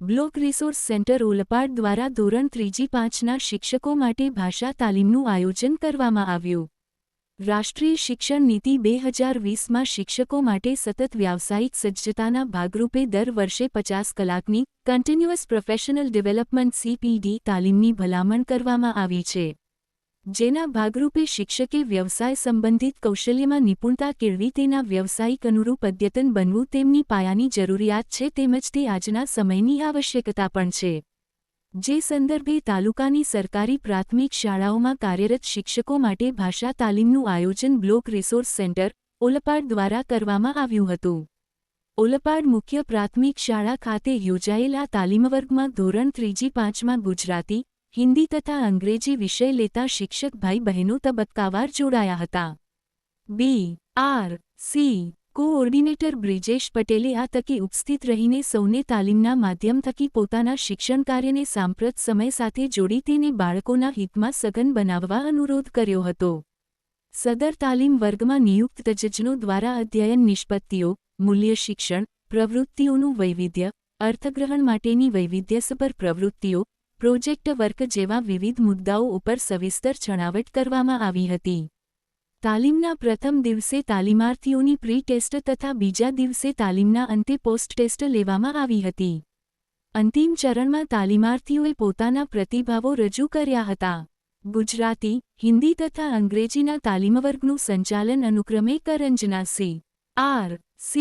Block resource centre Olpad દ્વારા ધોરણ 3-5ના શિક્ષકો માટે ભાષા તાલીમનું આયોજન કરવામાં આવ્યું. રાષ્ટ્રીય શિક્ષણ નીતિ 2020માં શિક્ષકો માટે સતત વ્યાવસાયિક સજ્જતાના ભાગરૂપે દર વર્ષે 50 કલાકની કન્ટિન્યુઅસ પ્રોફેશનલ ડેવલપમેન્ટ CPD તાલીમની ભલામણ કરવામાં આવી છે. જેના ભાગરૂપે શિક્ષકે વ્યવસાય સંબંધિત કૌશલ્યમાં નિપુણતા કેળવી તેના વ્યવસાયિક અનુરૂપ અદ્યતન બનવું તેમની પાયાની જરૂરિયાત છે તેમજ તે આજના સમયની આવશ્યકતા પણ છે. જે સંદર્ભે તાલુકાની સરકારી પ્રાથમિક શાળાઓમાં કાર્યરત શિક્ષકો માટે ભાષા તાલીમનું આયોજન બ્લોક રિસોર્સ સેન્ટર ઓલપાડ દ્વારા કરવામાં આવ્યું હતું. ઓલપાડ મુખ્ય પ્રાથમિક શાળા ખાતે યોજાયેલ આ તાલીમવર્ગમાં ધોરણ 3-5માં ગુજરાતી, હિન્દી તથા અંગ્રેજી વિષય લેતા શિક્ષક ભાઈ બહેનો તબક્કાવાર જોડાયા હતા. BRC કોઓર્ડિનેટર બ્રિજેશ પટેલે આ તકે ઉપસ્થિત રહીને સૌને તાલીમના માધ્યમ થકી પોતાના શિક્ષણ કાર્યને સાંપ્રત સમય સાથે જોડી તેને બાળકોના હિતમાં સઘન બનાવવા અનુરોધ કર્યો હતો. સદર તાલીમ વર્ગમાં નિયુક્ત તજજ્ઞો દ્વારા અધ્યયન નિષ્પત્તિઓ, મૂલ્ય શિક્ષણ, પ્રવૃત્તિઓનું વૈવિધ્ય, અર્થગ્રહણ માટેની વૈવિધ્યસભર પ્રવૃત્તિઓ, પ્રોજેક્ટ વર્ક જેવા વિવિધ મુદ્દાઓ ઉપર સવિસ્તર છણાવટ કરવામાં આવી હતી. તાલીમના પ્રથમ દિવસે તાલીમાર્થીઓની પ્રી ટેસ્ટ તથા બીજા દિવસે તાલીમના અંતે પોસ્ટ ટેસ્ટ લેવામાં આવી હતી. અંતિમ ચરણમાં તાલીમાર્થીઓએ પોતાના પ્રતિભાવો રજૂ કર્યા હતા. ગુજરાતી, હિન્દી તથા અંગ્રેજીના તાલીમવર્ગનું સંચાલન અનુક્રમે કરંજના CRC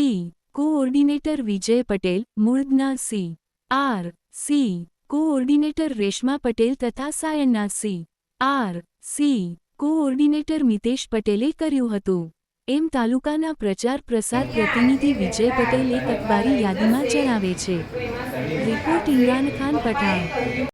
coordinator Vijay Patel, મૂળદના CRC coordinator Reshma Patel તથા સાયણના CRC કોઓર્ડિનેટર મિતેશ પટેલે કર્યું હતું. એમ તાલુકાના પ્રચાર પ્રસાર પ્રતિનિધિ વિજય પટેલ એક અખબારી યાદીમાં જણાવે છે. રિપોર્ટ ઇમરાન ખાન પઠાણ.